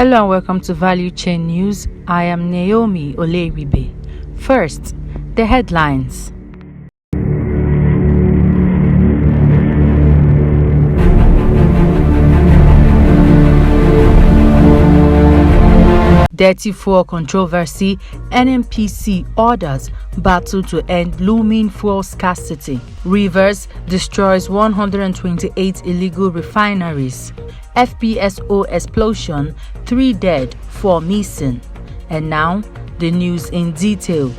Hello and welcome to Valuechain News. I am Naomi Oleribe. First, the headlines. Dirty fuel controversy, NNPC orders battle to end looming fuel scarcity. Rivers destroys 128 illegal refineries. FPSO explosion, 3 dead, 4 missing. And now, the news in detail.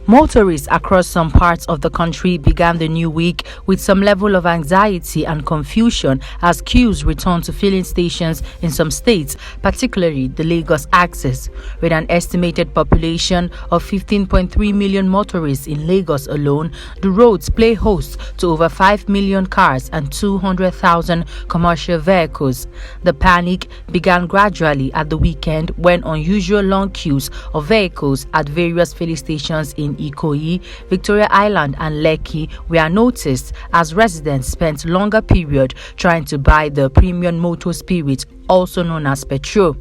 Motorists across some parts of the country began the new week with some level of anxiety and confusion as queues returned to filling stations in some states, particularly the Lagos axis. With an estimated population of 15.3 million motorists in Lagos alone, the roads play host to over 5 million cars and 200,000 commercial vehicles. The panic began gradually at the weekend when unusual long queues of vehicles at various filling stations in Ikoyi, Victoria Island and Lekki were noticed as residents spent longer period trying to buy the premium motor spirit, also known as petrol.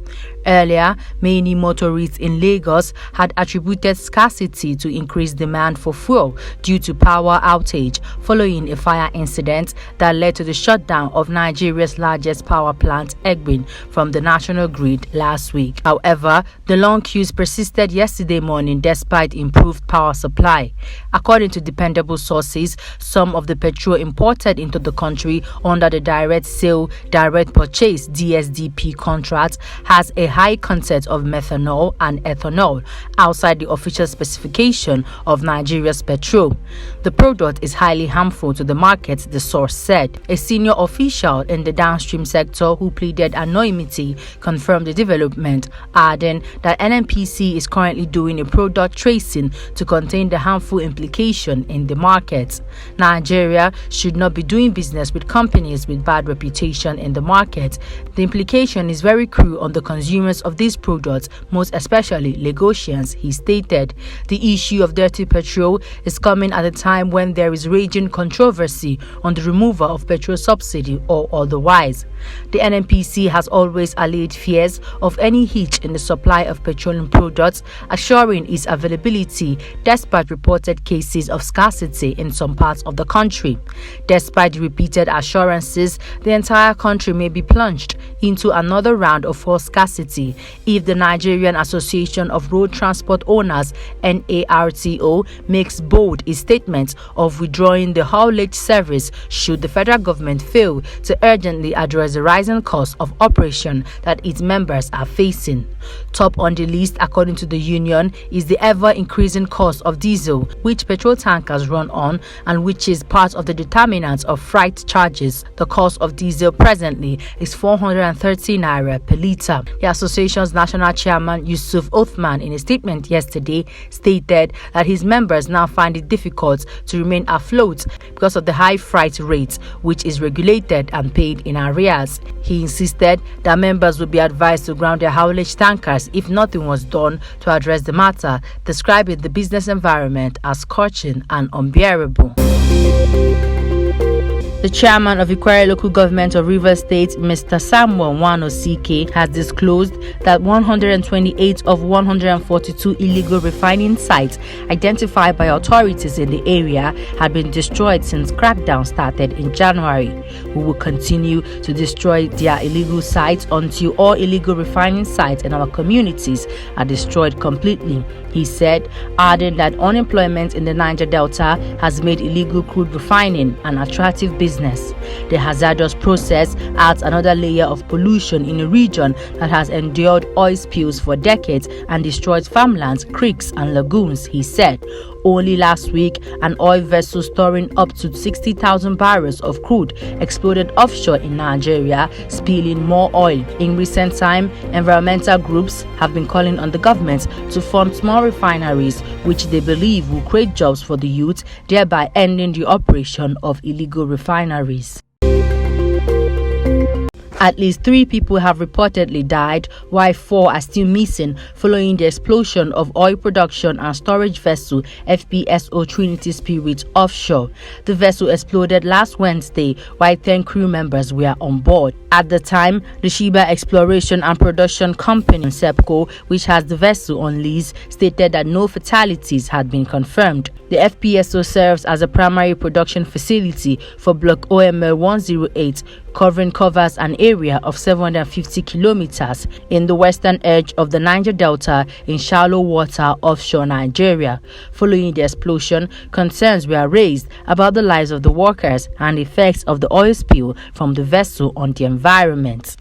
Earlier, many motorists in Lagos had attributed scarcity to increased demand for fuel due to power outage following a fire incident that led to the shutdown of Nigeria's largest power plant, Egbin, from the national grid last week. However, the long queues persisted yesterday morning despite improved power supply. According to dependable sources, some of the petrol imported into the country under the direct sale, direct purchase (DSDP) contract has a high content of methanol and ethanol outside the official specification of Nigeria's petrol. The product is highly harmful to the market, the source said. A senior official in the downstream sector who pleaded anonymity confirmed the development, adding that NNPC is currently doing a product tracing to contain the harmful implication in the market. Nigeria should not be doing business with companies with bad reputation in the market. The implication is very cruel on the consumers of these products, most especially Lagosians, he stated. The issue of dirty petrol is coming at a time when there is raging controversy on the removal of petrol subsidy or otherwise. The NNPC has always allayed fears of any hitch in the supply of petroleum products, assuring its availability despite reported cases of scarcity in some parts of the country. Despite repeated assurances, the entire country may be plunged into another round of fuel scarcity if the Nigerian Association of Road Transport Owners (NARTO) makes bold a statement of withdrawing the haulage service should the federal government fail to urgently address the rising cost of operation that its members are facing. Top on the list, according to the union, is the ever-increasing cost of diesel, which petrol tankers run on and which is part of the determinants of freight charges. The cost of diesel presently is 430 naira per litre. The association's national chairman Yusuf Othman, in a statement yesterday, stated that his members now find it difficult to remain afloat because of the high freight rate, which is regulated and paid in arrears. He insisted that members would be advised to ground their haulage tankers if nothing was done to address the matter, describing the business environment as scorching and unbearable. The chairman of Ikwere local government of Rivers State, Mr. Samuel Wanosike, has disclosed that 128 of 142 illegal refining sites identified by authorities in the area had been destroyed since crackdown started in January. We will continue to destroy their illegal sites until all illegal refining sites in our communities are destroyed completely, he said, adding that unemployment in the Niger Delta has made illegal crude refining an attractive business. The hazardous process adds another layer of pollution in a region that has endured oil spills for decades and destroyed farmlands, creeks and lagoons, he said. Only last week, an oil vessel storing up to 60,000 barrels of crude exploded offshore in Nigeria, spilling more oil. In recent time, environmental groups have been calling on the government to fund small refineries, which they believe will create jobs for the youth, thereby ending the operation of illegal refineries. At least 3 people have reportedly died, while 4 are still missing following the explosion of oil production and storage vessel FPSO Trinity Spirit offshore. The vessel exploded last Wednesday, while 10 crew members were on board. At the time, the Sheba Exploration and Production Company, SEPCO, which has the vessel on lease, stated that no fatalities had been confirmed. The FPSO serves as a primary production facility for Block OML 108, covers an area of 750 kilometers in the western edge of the Niger Delta in shallow water offshore Nigeria. Following the explosion, concerns were raised about the lives of the workers and the effects of the oil spill from the vessel on the environment.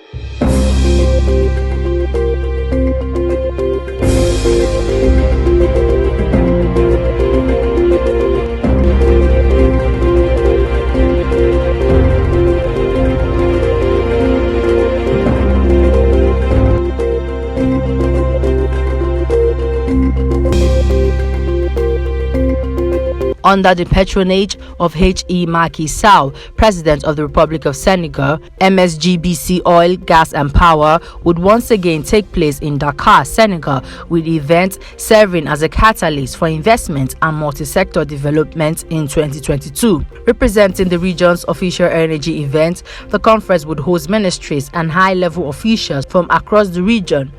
Under the patronage of H.E. Macky Sall, President of the Republic of Senegal, MSGBC Oil, Gas and Power would once again take place in Dakar, Senegal, with the event serving as a catalyst for investment and multi-sector development in 2022. Representing the region's official energy event, the conference would host ministries and high-level officials from across the region.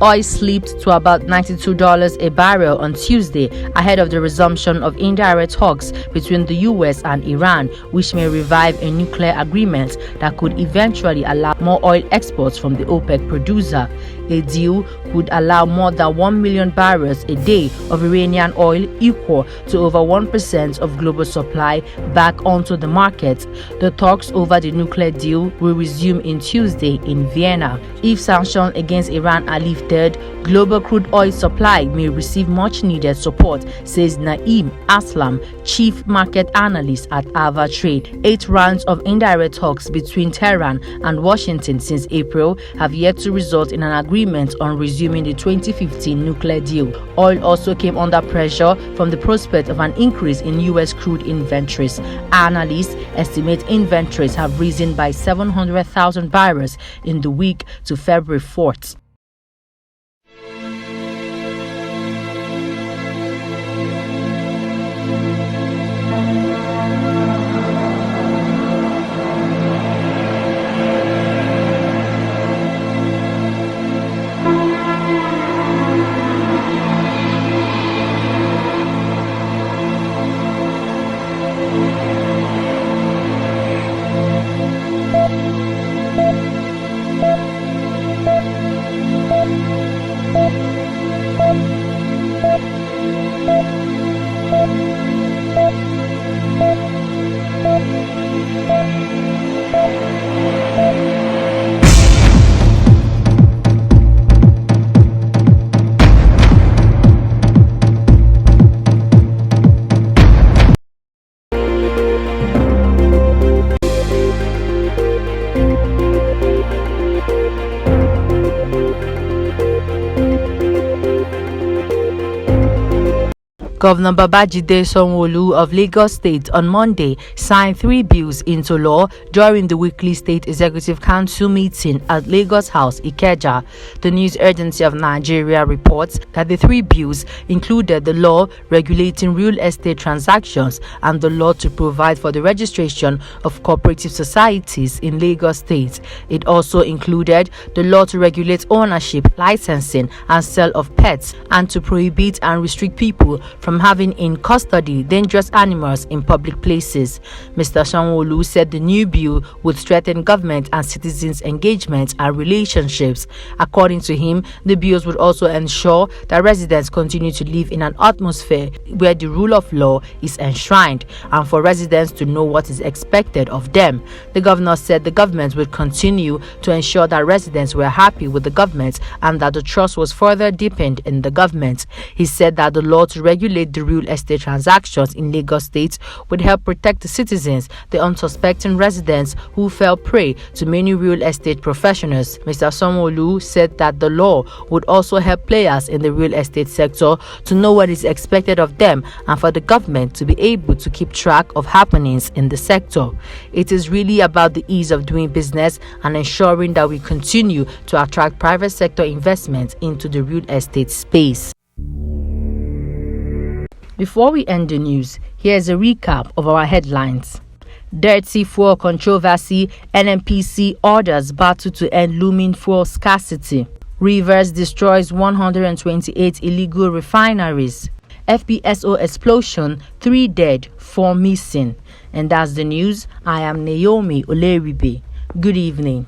Oil slipped to about $92 a barrel on Tuesday ahead of the resumption of indirect talks between the US and Iran, which may revive a nuclear agreement that could eventually allow more oil exports from the OPEC producer. A deal would allow more than 1 million barrels a day of Iranian oil, equal to over 1% of global supply, back onto the market. The talks over the nuclear deal will resume in Tuesday in Vienna. If sanctions against Iran are lifted, global crude oil supply may receive much needed support, says Naeem Aslam, chief market analyst at Valuechain. 8 rounds of indirect talks between Tehran and Washington since April have yet to result in an agreement on resuming the 2015 nuclear deal. Oil also came under pressure from the prospect of an increase in U.S. crude inventories. Analysts estimate inventories have risen by 700,000 barrels in the week to February 4th. Governor Babajide Sanwo-Olu of Lagos State on Monday signed 3 bills into law during the weekly State Executive Council meeting at Lagos House, Ikeja. The news agency of Nigeria reports that the 3 bills included the law regulating real estate transactions and the law to provide for the registration of cooperative societies in Lagos State. It also included the law to regulate ownership, licensing, and sale of pets, and to prohibit and restrict people from having in custody dangerous animals in public places. Mr. Sanwo-Olu said the new bill would strengthen government and citizens' engagement and relationships. According to him, the bills would also ensure that residents continue to live in an atmosphere where the rule of law is enshrined, and for residents to know what is expected of them. The governor said the government would continue to ensure that residents were happy with the government and that the trust was further deepened in the government. He said that the law to regulate regulate the real estate transactions in Lagos State would help protect the citizens, the unsuspecting residents who fell prey to many real estate professionals. Mr. Sanwo-Olu said that the law would also help players in the real estate sector to know what is expected of them and for the government to be able to keep track of happenings in the sector. It is really about the ease of doing business and ensuring that we continue to attract private sector investment into the real estate space. Before we end the news, here's a recap of our headlines. Dirty fuel controversy, NNPC orders battle to end looming fuel scarcity. Rivers destroys 128 illegal refineries. FPSO explosion, 3 dead, 4 missing. And that's the news. I am Naomi Oleribe. Good evening.